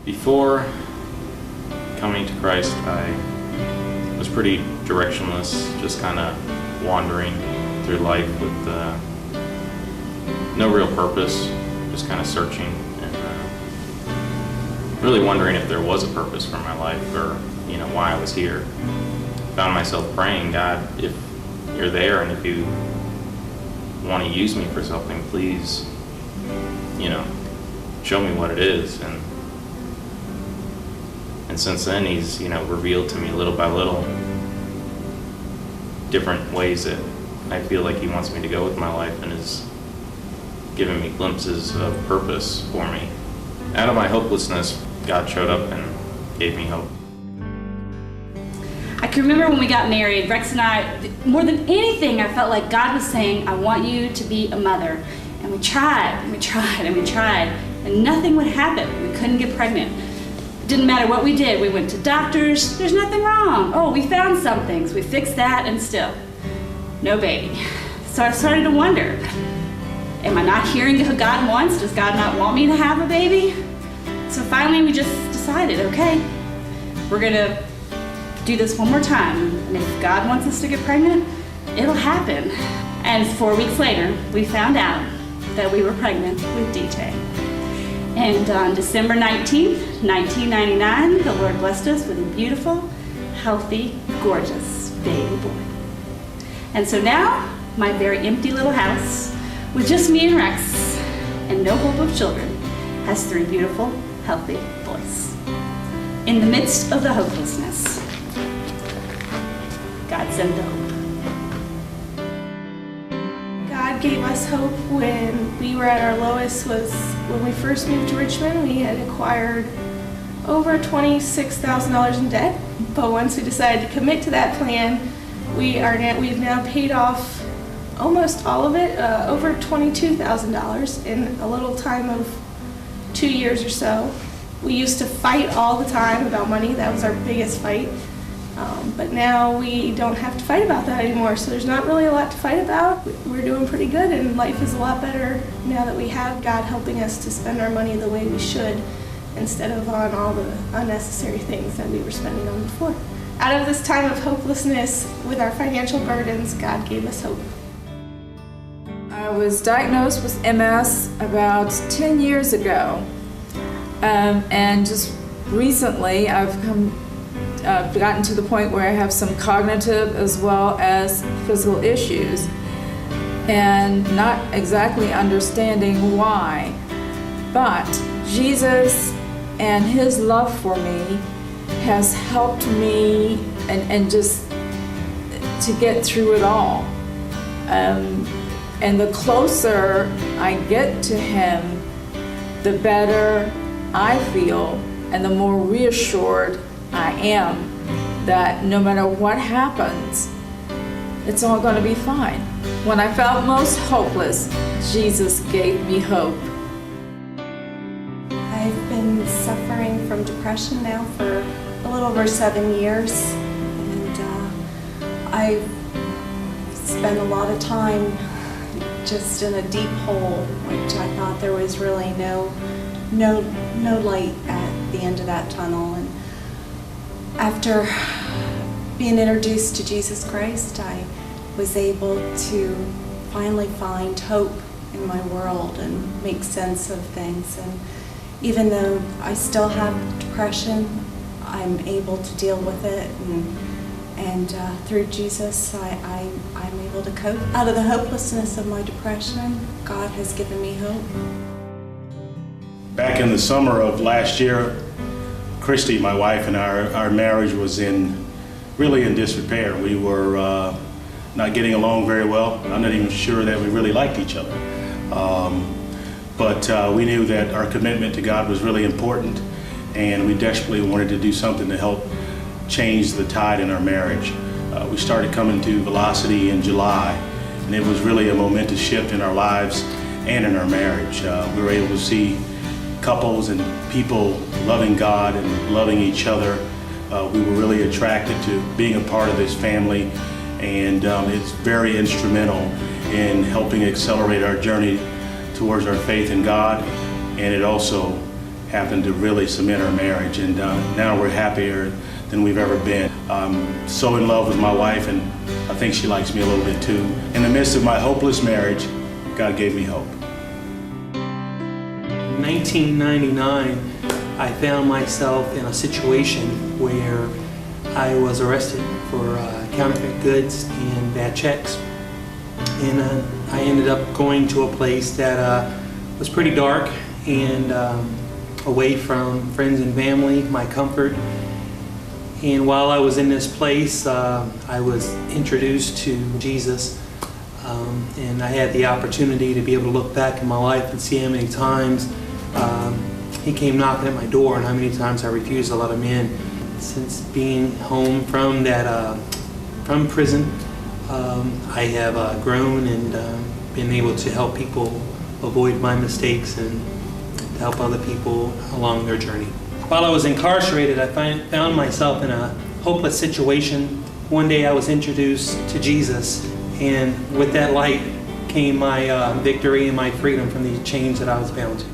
Before coming to Christ, I was pretty directionless, just kind of wandering through life with no real purpose, just kind of searching and really wondering if there was a purpose for my life or, why I was here. Found myself praying, God, if you're there and if you want to use me for something, please, show me what it is. And since then, he's, revealed to me little by little different ways that I feel like he wants me to go with my life and is giving me glimpses of purpose for me. Out of my hopelessness, God showed up and gave me hope. I can remember when we got married, Rex and I, more than anything, I felt like God was saying, I want you to be a mother. And we tried, and we tried, and we tried, and nothing would happen. We couldn't get pregnant. It didn't matter what we did. We went to doctors, there's nothing wrong. Oh, we found some things. We fixed that, and still, no baby. So I started to wonder, am I not hearing what God wants? Does God not want me to have a baby? So finally we just decided, okay, we're gonna do this one more time. And if God wants us to get pregnant, it'll happen. And 4 weeks later, we found out that we were pregnant with DJ. And on December 19th, 1999, the Lord blessed us with a beautiful, healthy, gorgeous baby boy. And so now, my very empty little house, with just me and Rex, and no hope of children, has 3 beautiful, healthy boys. In the midst of the hopelessness, God sent the hope. God gave us hope when we were at our lowest. Was when we first moved to Richmond. We had acquired over $26,000 in debt, but once we decided to commit to that plan, we've now paid off almost all of it, over $22,000 in a little time of 2 years or so. We used to fight all the time about money. That was our biggest fight. But now we don't have to fight about that anymore, so there's not really a lot to fight about. We're doing pretty good, and life is a lot better now that we have God helping us to spend our money the way we should instead of on all the unnecessary things that we were spending on before. Out of this time of hopelessness with our financial burdens, God gave us hope. I was diagnosed with MS about 10 years ago, and just recently I've gotten to the point where I have some cognitive as well as physical issues, and not exactly understanding why. But Jesus and his love for me has helped me and just to get through it all. And the closer I get to him, the better I feel and the more reassured I am that no matter what happens, it's all going to be fine. When I felt most hopeless, Jesus gave me hope. I've been suffering from depression now for a little over 7 years, and I've spent a lot of time just in a deep hole, which I thought there was really no light at the end of that tunnel. And after being introduced to Jesus Christ, I was able to finally find hope in my world and make sense of things. And even though I still have depression, I'm able to deal with it, and through Jesus, I'm able to cope. Out of the hopelessness of my depression, God has given me hope. Back in the summer of last year, Christy, my wife, and our marriage was really in disrepair. We were not getting along very well. I'm not even sure that we really liked each other. But we knew that our commitment to God was really important, and we desperately wanted to do something to help change the tide in our marriage. We started coming to Velocity in July, and it was really a momentous shift in our lives and in our marriage. We were able to see couples and people loving God and loving each other. We were really attracted to being a part of this family, and it's very instrumental in helping accelerate our journey towards our faith in God, and it also happened to really cement our marriage, and now we're happier than we've ever been. I'm so in love with my wife, and I think she likes me a little bit too. In the midst of my hopeless marriage, God gave me hope. In 1999, I found myself in a situation where I was arrested for counterfeit goods and bad checks. And I ended up going to a place that was pretty dark and away from friends and family, my comfort. And while I was in this place, I was introduced to Jesus. And I had the opportunity to be able to look back in my life and see how many times he came knocking at my door and how many times I refused to let him in. Since being home from from prison, I have grown and been able to help people avoid my mistakes and to help other people along their journey. While I was incarcerated, I found myself in a hopeless situation. One day I was introduced to Jesus, and with that light came my victory and my freedom from these chains that I was bound to.